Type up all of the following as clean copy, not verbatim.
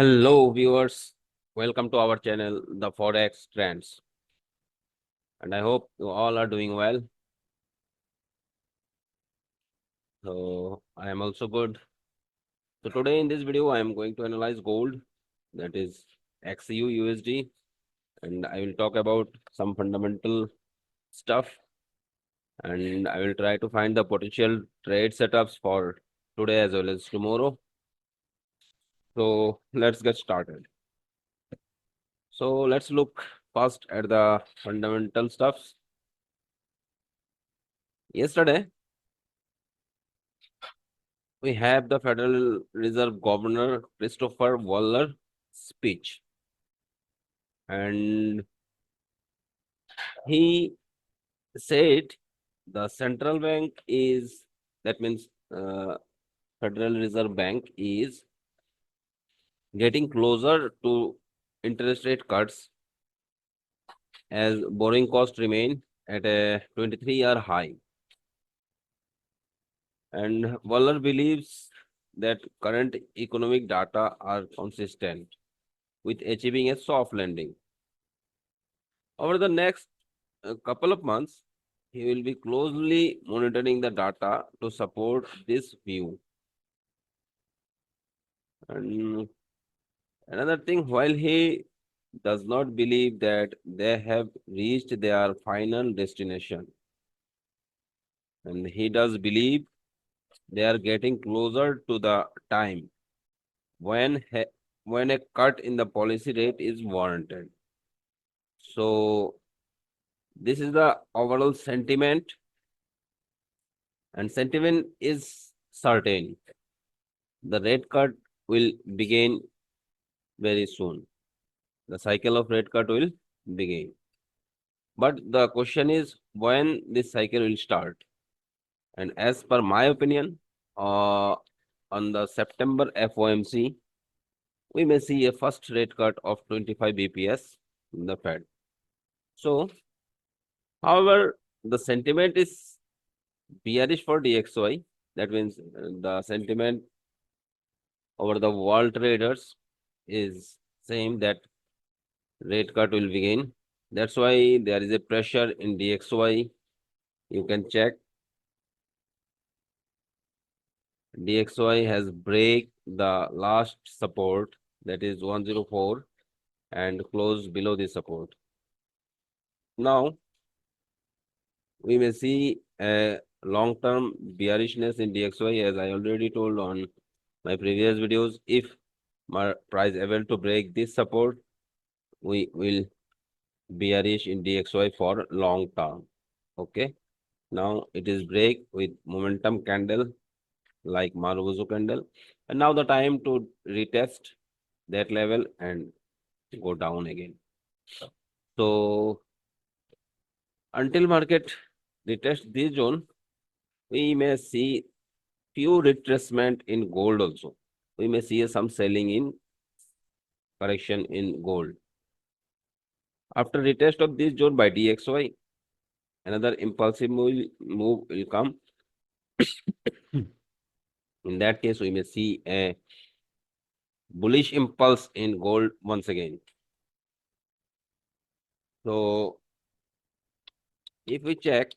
Hello, viewers. Welcome to our channel, The Forex Trends. And I hope you all are doing well. So, I am also good. So, today in this video, I am going to analyze gold, that is XAUUSD, and I will talk about some fundamental stuff. And I will try to find the potential trade setups for today as well as tomorrow. So, let's get started. So, let's look first at the fundamental stuffs. Yesterday, we have the Federal Reserve Governor Christopher Waller speech, and he said the central bank is, that means Federal Reserve Bank is getting closer to interest rate cuts as borrowing costs remain at a 23-year high. And Waller believes that current economic data are consistent with achieving a soft landing. Over the next couple of months, he will be closely monitoring the data to support this view. And another thing, while he does not believe that they have reached their final destination, and he does believe they are getting closer to the time when when a cut in the policy rate is warranted. So this is the overall sentiment, and sentiment is certain. The rate cut will begin very soon. The cycle of rate cut will begin. But the question is when this cycle will start. And as per my opinion, on the September FOMC, we may see a first rate cut of 25 BPS in the Fed. So, however, the sentiment is bearish for DXY. That means the sentiment over the world traders is same that rate cut will begin. That's why there is a pressure in DXY. You can check. DXY has break the last support, that is 104, and closed below the support. Now we may see a long-term bearishness in DXY, as I already told on my previous videos. If my price able to break this support, we will bearish in DXY for long term. Okay. Now it is break with momentum candle like Marubozu candle, and now the time to retest that level and go down again. So until market retest this zone, we may see few retracement in gold also. We may see some selling in correction in gold. After retest of this zone by DXY, another impulsive move will come. In that case, we may see a bullish impulse in gold once again. So if we check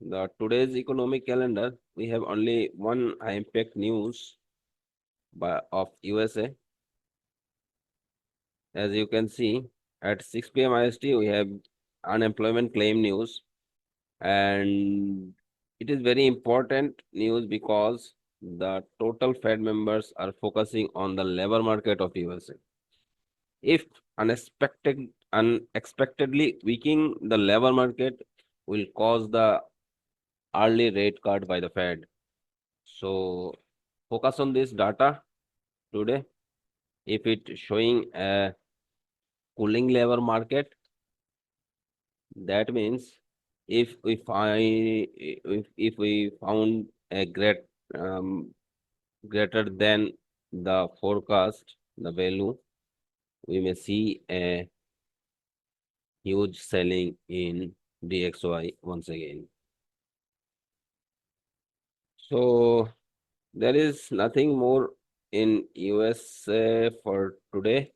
the today's economic calendar, we have only one high impact news of USA. As you can see, at 6 p.m. IST, we have unemployment claim news, and it is very important news because the total Fed members are focusing on the labor market of USA. If unexpectedly weakening the labor market will cause the early rate cut by the Fed. So focus on this data today. If it showing a cooling labor market, that means if we find if we found a greater than the forecast, the value, we may see a huge selling in DXY once again. So there is nothing more in USA for today.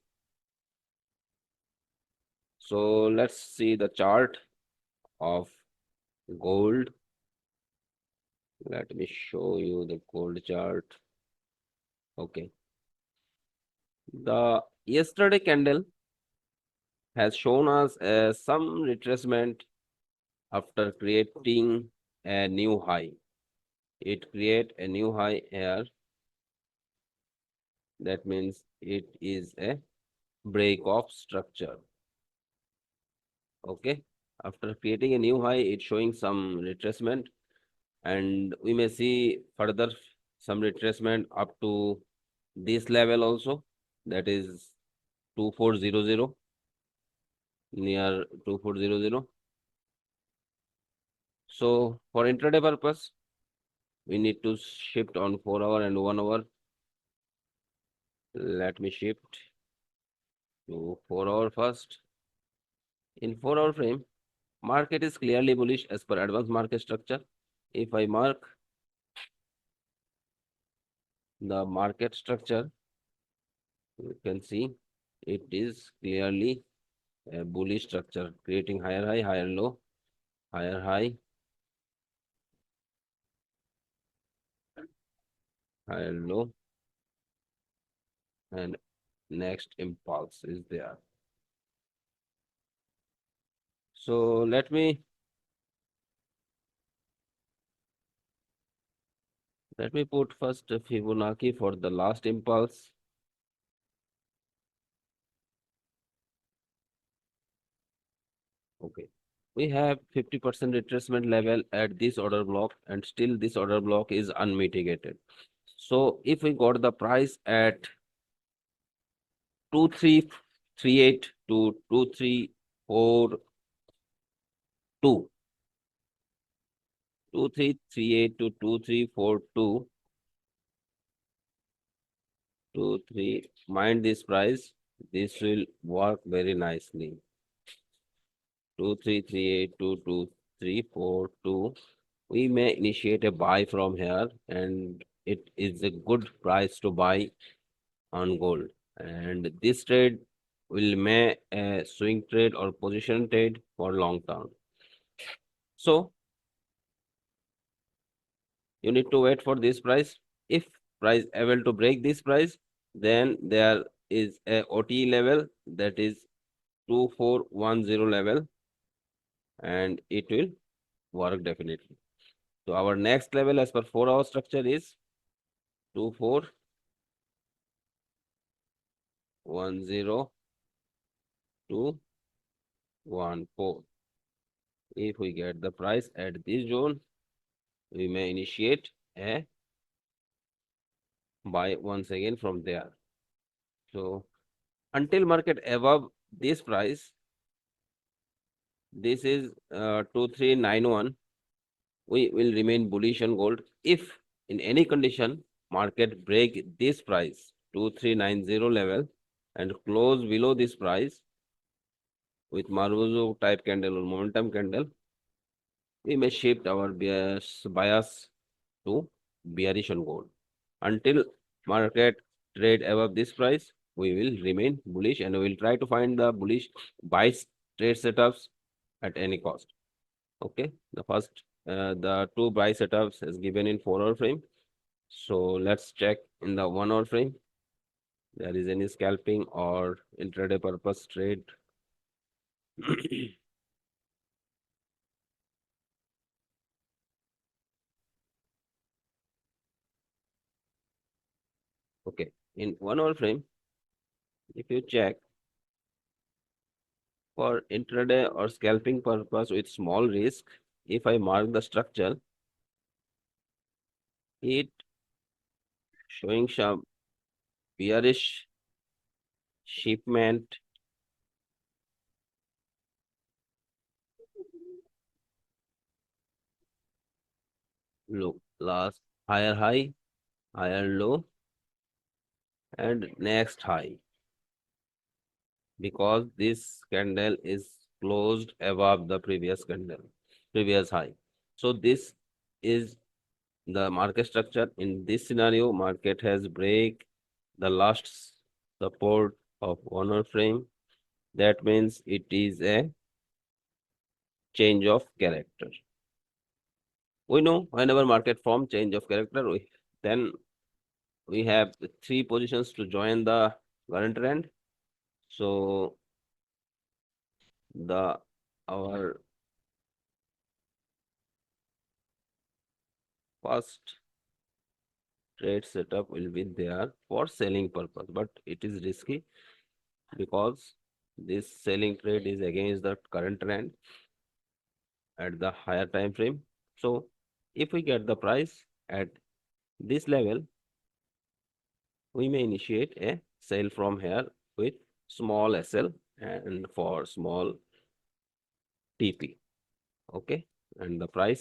So let's see the chart of gold. Let me show you the gold chart. Okay. The yesterday candle has shown us some retracement after creating a new high. It create a new high here. That means it is a break of structure. Okay. After creating a new high, it's showing some retracement, and we may see further some retracement up to this level also. That is 2400, near 2400. So for intraday purpose, we need to shift on 4 hour and 1 hour. Let me shift to 4 hour first. In 4 hour frame, market is clearly bullish as per advanced market structure. If I mark the market structure, you can see it is clearly a bullish structure, creating higher high, higher low, higher high, higher low, and next impulse is there. So let me put first a Fibonacci for the last impulse. Okay. We have 50% retracement level at this order block, and still this order block is unmitigated. So if we got the price at 2338 to 2342, 2338 to 2342, 23, mind this price, this will work very nicely. 2338 to 2342, we may initiate a buy from here, and it is a good price to buy on gold. And this trade will make a swing trade or position trade for long term. So you need to wait for this price. If price able to break this price, then there is a OTE level, that is 2410 level, and it will work definitely. So our next level as per 4 hour structure is 2410 to 14. If we get the price at this zone, we may initiate a buy once again from there. So until market above this price, this is 2391, we will remain bullish on gold. If in any condition market break this price 2390 level and close below this price with Maruzu type candle or momentum candle, we may shift our bias to bearish on gold. Until market trade above this price, we will remain bullish, and we will try to find the bullish buy trade setups at any cost. Okay, the two buy setups is given in 4 hour frame. So let's check in the 1 hour frame. There is any scalping or intraday purpose trade. Okay, in 1 hour frame, if you check for intraday or scalping purpose with small risk, if I mark the structure, it showing some bearish shipment, low, last higher high, higher low, and next high, because this candle is closed above the previous high. So this is the market structure. In this scenario, market has break the last support of 1 hour frame. That means it is a change of character. We know whenever market form change of character, then we have the 3 positions to join the current trend. So the our first trade setup will be there for selling purpose, but it is risky because this selling trade is against the current trend at the higher time frame. So if we get the price at this level, we may initiate a sale from here with small SL and for small TP. Okay, and the price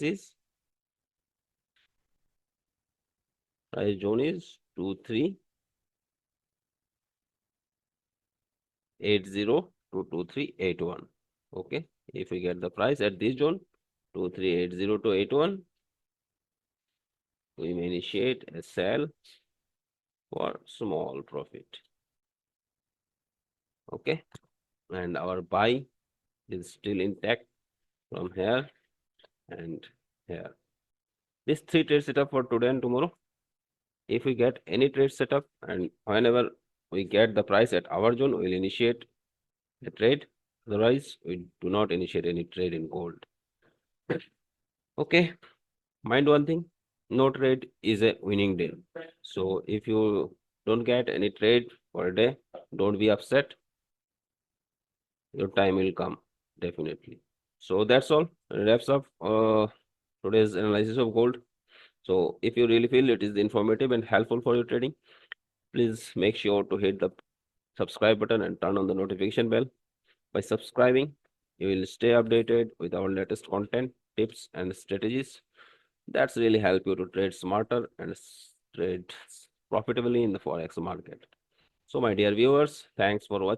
zone is 2380 to 2381. Okay, if we get the price at this zone 2380 to 81, we may initiate a sell for small profit. Okay, and our buy is still intact from here and here. This 3 trade setup for today and tomorrow. If we get any trade setup and whenever we get the price at our zone, we'll initiate a trade. Otherwise, we do not initiate any trade in gold. Okay, mind one thing, no trade is a winning day. So if you don't get any trade for a day, don't be upset. Your time will come, definitely. So that's all. Wraps up today's analysis of gold. So if you really feel it is informative and helpful for your trading, please make sure to hit the subscribe button and turn on the notification bell. By subscribing, you will stay updated with our latest content, tips, and strategies. That's really help you to trade smarter and trade profitably in the Forex market. So, my dear viewers, thanks for watching.